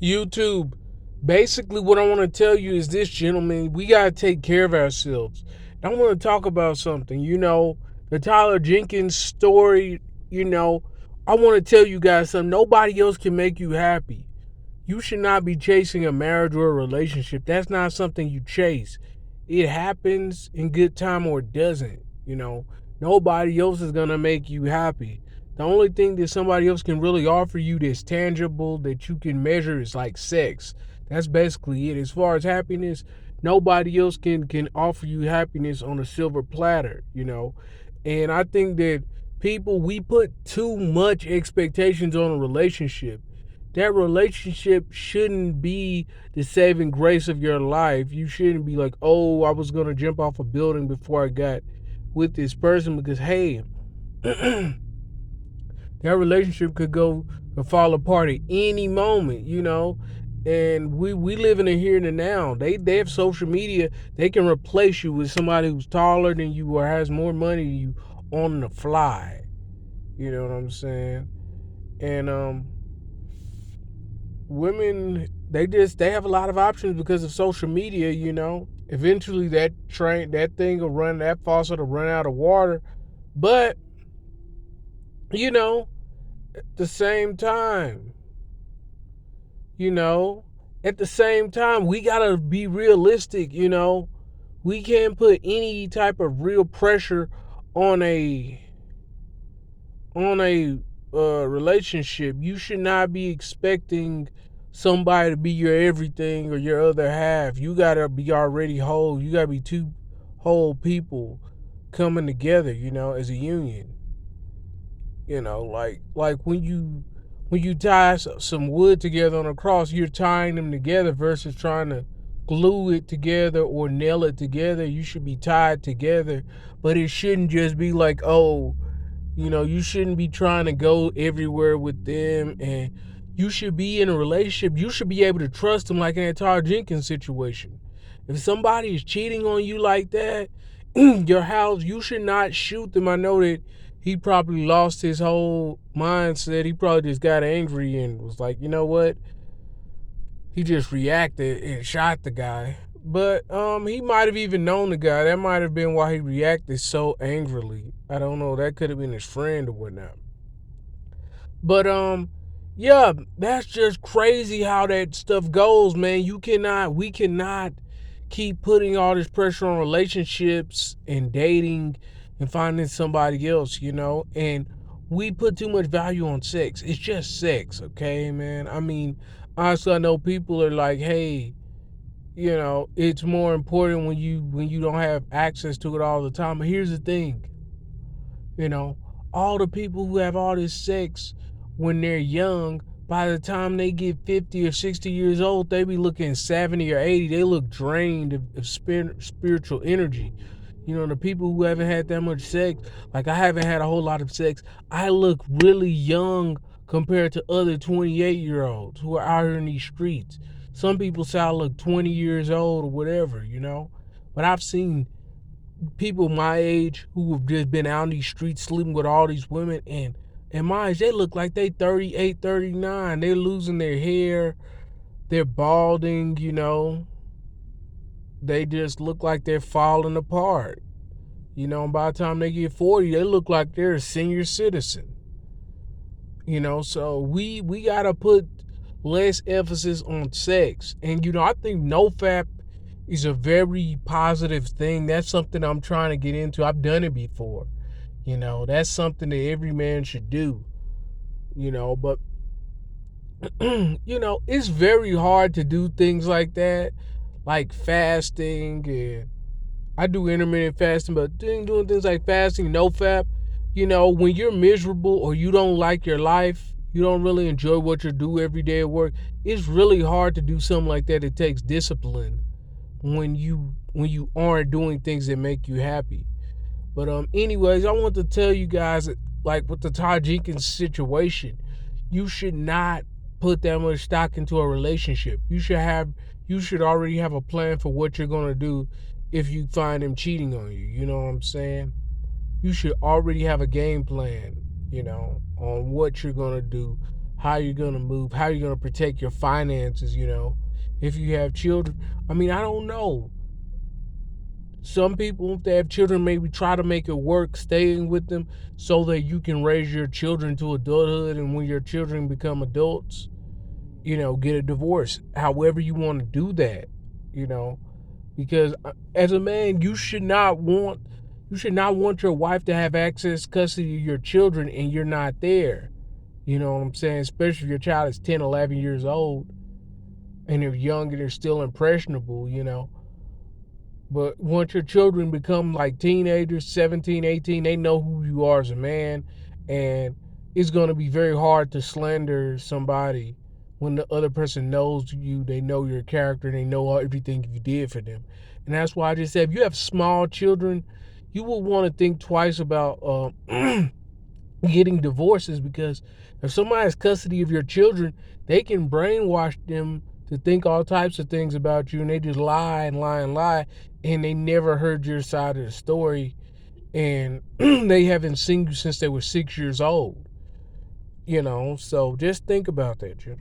YouTube. Basically, what I want to tell you is this, gentlemen. We got to take care of ourselves. I want to talk about something. The Tyler Jenkins story. You know, I want to tell you guys something. Nobody else can make you happy. You should not be chasing a marriage or a relationship. That's not something you chase. It happens in good time or it doesn't. Nobody else is going to make you happy. The only thing that somebody else can really offer you that's tangible that you can measure is like sex. That's basically it. As far as happiness, nobody else can offer you happiness on a silver platter. And I think that people, we put too much expectations on a relationship. That relationship shouldn't be the saving grace of your life. You shouldn't be like, oh, I was going to jump off a building before I got with this person, because hey, that relationship could fall apart at any moment. And we live in the here and the now. They have social media. They can replace you with somebody who's taller than you or has more money than you on the fly. You know what I'm saying? And women, they have a lot of options because of social media. Eventually that thing will run, that faucet will run out of water. But you know at the same time you know at the same time, we gotta be realistic. We can't put any type of real pressure on a relationship. You should not be expecting somebody to be your everything or your other half. You gotta be already whole. You gotta be two whole people coming together, as a union. Like when you tie some wood together on a cross, you're tying them together versus trying to glue it together or nail it together. You should be tied together, but it shouldn't just be like, oh, you shouldn't be trying to go everywhere with them. And you should be in a relationship. You should be able to trust them, like in that Tyler Jenkins situation. If somebody is cheating on you like that, your house, you should not shoot them. I know that he probably lost his whole mindset. He probably just got angry and was like, you know what? He just reacted and shot the guy. But he might have even known the guy. That might have been why he reacted so angrily. I don't know. That could have been his friend or whatnot. But yeah, that's just crazy how that stuff goes, man. We cannot keep putting all this pressure on relationships and dating and finding somebody else. And we put too much value on sex. It's just sex, okay, man. I mean, honestly, I know people are like, hey, it's more important when you don't have access to it all the time. But here's the thing, you know, all the people who have all this sex when they're young, by the time they get 50 or 60 years old, they be looking 70 or 80. They look drained of spiritual energy. The people who haven't had that much sex, like I haven't had a whole lot of sex, I look really young compared to other 28-year-olds who are out here in these streets. Some people say I look 20 years old or whatever. But I've seen people my age who have just been out in these streets sleeping with all these women, and my age, they look like they 38, 39. They're losing their hair, they're balding. They just look like they're falling apart. And by the time they get 40, they look like they're a senior citizen. So we gotta put less emphasis on sex. And I think NoFap is a very positive thing. That's something I'm trying to get into. I've done it before. That's something that every man should do. But it's very hard to do things like that, like fasting. And I do intermittent fasting, but doing things like fasting, NoFap, when you're miserable or you don't like your life, you don't really enjoy what you do every day at work, it's really hard to do something like that. It takes discipline when you aren't doing things that make you happy. But anyways, I want to tell you guys, like with the Todd Jenkins situation, you should not put that much stock into a relationship. You should already have a plan for what you're gonna do if you find him cheating on you. You know what I'm saying? You should already have a game plan, on what you're gonna do how you're going to move, how you're going to protect your finances, if you have children. I mean, I don't know. Some people, if they have children, maybe try to make it work staying with them so that you can raise your children to adulthood, and when your children become adults, get a divorce. However you want to do that, you know, because as a man, you should not want your wife to have access custody of your children and you're not there. You know what I'm saying? Especially if your child is 10, 11 years old and they're young and they're still impressionable. But once your children become like teenagers, 17, 18, they know who you are as a man. And it's going to be very hard to slander somebody when the other person knows you, they know your character, and they know everything you did for them. And that's why I just said, if you have small children, you will want to think twice about getting divorces, because if somebody has custody of your children, they can brainwash them to think all types of things about you, and they just lie and lie and lie, and they never heard your side of the story, and they haven't seen you since they were 6 years old. So just think about that, Jim.